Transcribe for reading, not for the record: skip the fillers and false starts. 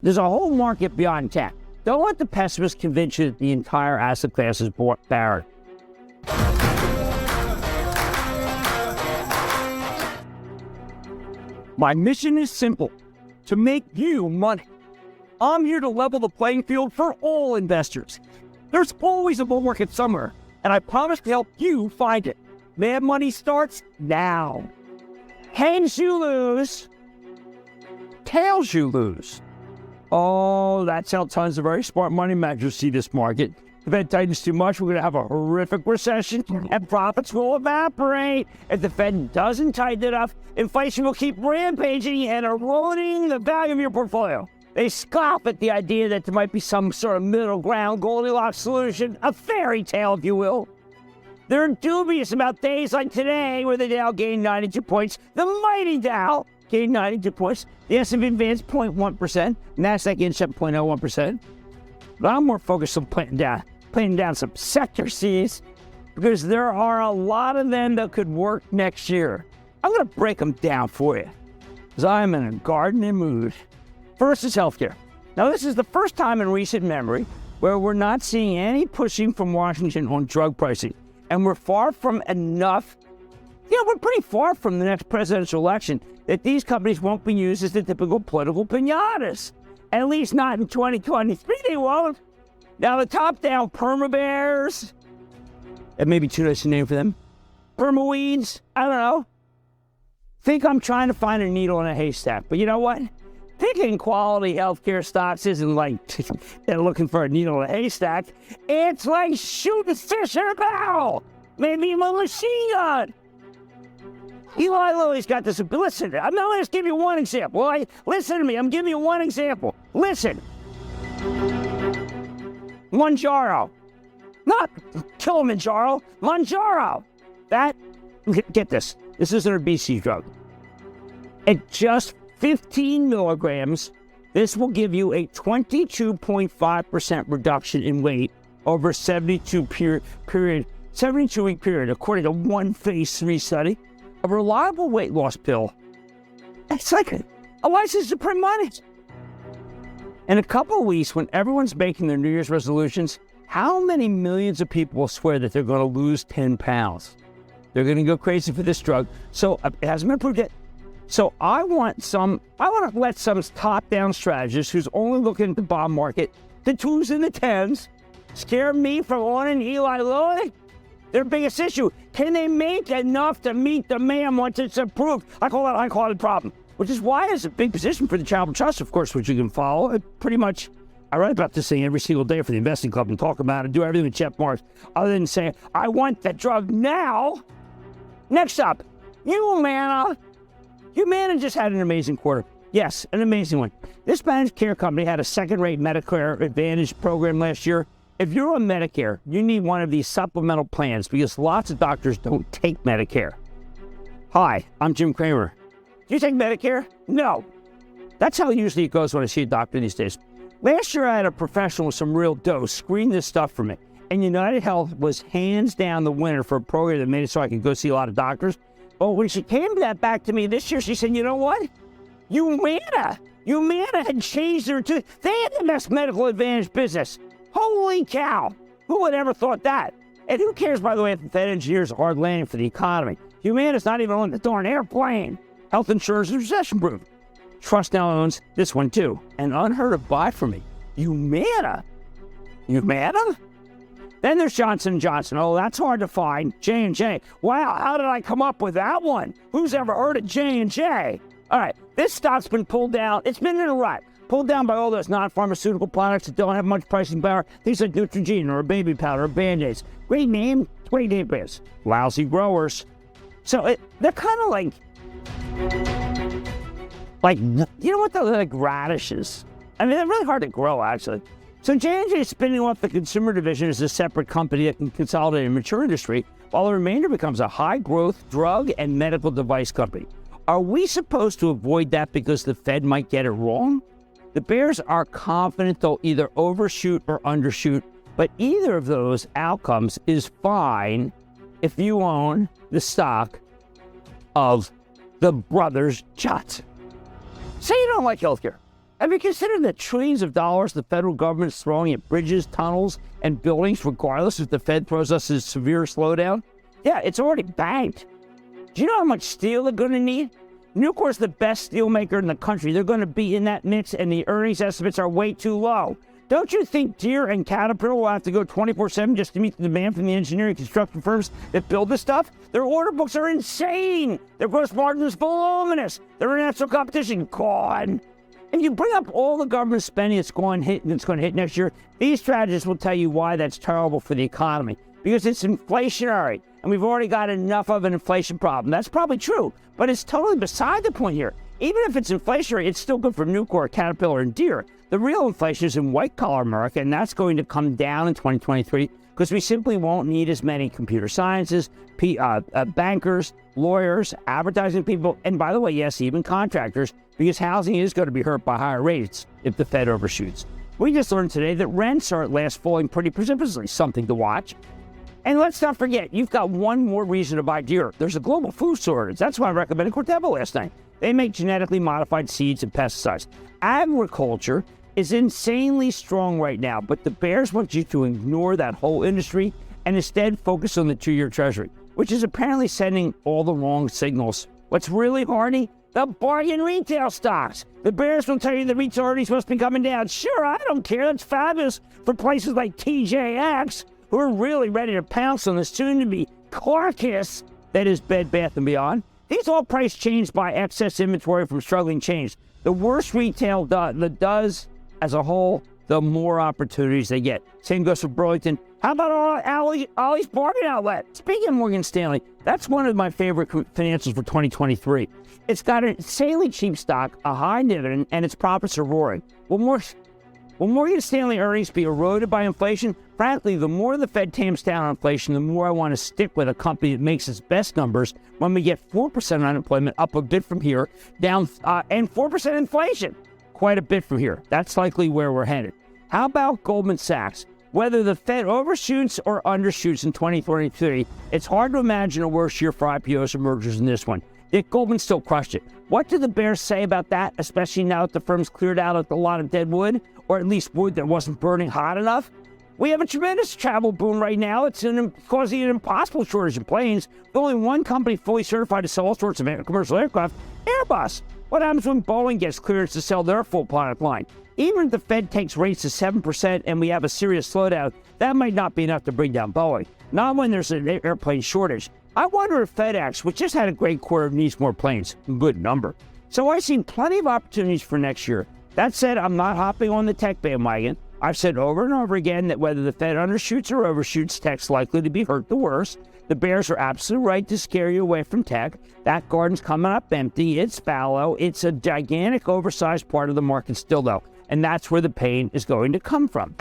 There's a whole market beyond tech. Don't let the pessimist convince you that the entire asset class is barren. My mission is simple: to make you money. I'm here to level the playing field for all investors. There's always a bull market somewhere, and I promise to help you find it. Mad Money starts now. Heads you lose, tails you lose. Oh, that's how tons of very smart money managers see this market. If the Fed tightens too much, we're going to have a horrific recession, and profits will evaporate. If the Fed doesn't tighten enough, inflation will keep rampaging and eroding the value of your portfolio. They scoff at the idea that there might be some sort of middle ground Goldilocks solution, a fairy tale, if you will. They're dubious about days like today, where the Dow gained 92 points, the mighty Dow gained 92 points, the S&P advanced 0.1%, NASDAQ inched up 0.01%. But I'm more focused on playing down some sector C's, because there are a lot of them that could work next year. I'm going to break them down for you, because I'm in a gardening mood. First is healthcare. Now, this is the first time in recent memory where we're not seeing any pushing from Washington on drug pricing. And we're far from enough, we're pretty far from the next presidential election that these companies won't be used as the typical political piñatas. At least not in 2023, they won't. Now, the top-down perma-bears, that may be too nice a name for them, perma-weeds, I don't know. Think I'm trying to find a needle in a haystack, but you know what? Picking quality healthcare stocks isn't like they're looking for a needle in a haystack. It's like shooting fish in a barrel. Maybe even a machine gun. Eli Lilly's got this. Listen, I'm not going to give you one example. Listen to me. I'm giving you one example. Listen. Mounjaro. Not Kilimanjaro. Mounjaro. Get this. This is an obesity drug. At just 15 milligrams, this will give you a 22.5% reduction in weight over a 72-week period, according to one phase 3 study. A reliable weight loss pill. It's like a license to print money. In a couple of weeks, when everyone's making their New Year's resolutions, how many millions of people will swear that they're going to lose 10 pounds? They're going to go crazy for this drug. So it hasn't been approved yet. So I want to let some top-down strategists who's only looking at the bond market, the 2s and the 10s, scare me from owning Eli Lilly. Their biggest issue, can they make enough to meet demand once it's approved? I call that a high-quality problem, which is why it's a big position for the Charitable Trust, of course, which you can follow. Pretty much, I write about this thing every single day for the Investing Club and talk about it, do everything with check marks, other than saying, I want the drug now. Next up, Humana. Humana just had an amazing quarter. Yes, an amazing one. This managed care company had a second-rate Medicare Advantage program last year. If you're on Medicare, you need one of these supplemental plans because lots of doctors don't take Medicare. Hi, I'm Jim Cramer. Do you take Medicare? No. That's how usually it goes when I see a doctor these days. Last year, I had a professional with some real dough screen this stuff for me. And United Health was hands down the winner for a program that made it so I could go see a lot of doctors. But when she came back to me this year, she said, you know what? Humana had changed their tune. They had the best medical advantage business. Holy cow. Who would ever thought that? And who cares, by the way, if the Fed engineers a hard landing for the economy? Humana's not even on the darn airplane. Health insurance is recession-proof. Trust now owns this one, too. An unheard of buy for me. Humana? Then there's Johnson & Johnson. Oh, that's hard to find. J&J. Wow, how did I come up with that one? Who's ever heard of J&J? All right, this stock's been pulled down. It's been in a rut. Pulled down by all those non-pharmaceutical products that don't have much pricing power. Things like Neutrogena or baby powder or Band-Aids. Great name, great database. Lousy growers. So they're kind of like, you know what, they're like radishes. I mean, they're really hard to grow, actually. So J&J is spinning off the consumer division as a separate company that can consolidate a mature industry, while the remainder becomes a high-growth drug and medical device company. Are we supposed to avoid that because the Fed might get it wrong? The bears are confident they'll either overshoot or undershoot, but either of those outcomes is fine if you own the stock of the brothers Johnson. Say you don't like healthcare. Have you considered the trillions of dollars the federal government is throwing at bridges, tunnels, and buildings, regardless if the Fed throws us a severe slowdown? Yeah, it's already banked. Do you know how much steel they're going to need? Nucor's the best steel maker in the country. They're going to be in that mix, and the earnings estimates are way too low. Don't you think Deere and Caterpillar will have to go 24/7 just to meet the demand from the engineering construction firms that build this stuff? Their order books are insane. Their gross margin is voluminous. Their international competition gone. If you bring up all the government spending that's going to hit next year, these strategists will tell you why that's terrible for the economy. Because it's inflationary, and we've already got enough of an inflation problem. That's probably true, but it's totally beside the point here. Even if it's inflationary, it's still good for Nucor, Caterpillar, and Deere. The real inflation is in white-collar America, and that's going to come down in 2023 because we simply won't need as many computer scientists, bankers, lawyers, advertising people, and by the way, yes, even contractors, because housing is going to be hurt by higher rates if the Fed overshoots. We just learned today that rents are at last falling pretty precipitously, something to watch. And let's not forget, you've got one more reason to buy Deere. There's a global food shortage. That's why I recommended Corteva last night. They make genetically modified seeds and pesticides. Agriculture is insanely strong right now, but the bears want you to ignore that whole industry and instead focus on the 2-year Treasury, which is apparently sending all the wrong signals. What's really horny? The bargain retail stocks. The bears will tell you the retail earnings must be coming down. Sure, I don't care. That's fabulous for places like TJX, who are really ready to pounce on the soon-to-be carcass that is Bed Bath & Beyond. These all price changed by excess inventory from struggling chains. The worse retail does as a whole, the more opportunities they get. Same goes for Burlington. How about Ollie's Bargain Outlet? Speaking of Morgan Stanley, that's one of my favorite financials for 2023. It's got an insanely cheap stock, a high dividend, and its profits are roaring. Will Morgan Stanley earnings be eroded by inflation? Frankly, the more the Fed tamps down on inflation, the more I want to stick with a company that makes its best numbers when we get 4% unemployment, up a bit from here, down, and 4% inflation, quite a bit from here. That's likely where we're headed. How about Goldman Sachs? Whether the Fed overshoots or undershoots in 2023, it's hard to imagine a worse year for IPOs or mergers than this one. Yet Goldman still crushed it. What do the bears say about that, especially now that the firm's cleared out a lot of dead wood, or at least wood that wasn't burning hot enough? We have a tremendous travel boom right now. It's causing an impossible shortage of planes. With only one company fully certified to sell all sorts of commercial aircraft, Airbus. What happens when Boeing gets clearance to sell their full product line? Even if the Fed takes rates to 7% and we have a serious slowdown, that might not be enough to bring down Boeing. Not when there's an airplane shortage. I wonder if FedEx, which just had a great quarter, needs more planes. Good number. So I see plenty of opportunities for next year. That said, I'm not hopping on the tech bandwagon. I've said over and over again that whether the Fed undershoots or overshoots, tech's likely to be hurt the worst. The bears are absolutely right to scare you away from tech. That garden's coming up empty. It's fallow. It's a gigantic, oversized part of the market still, though. And that's where the pain is going to come from.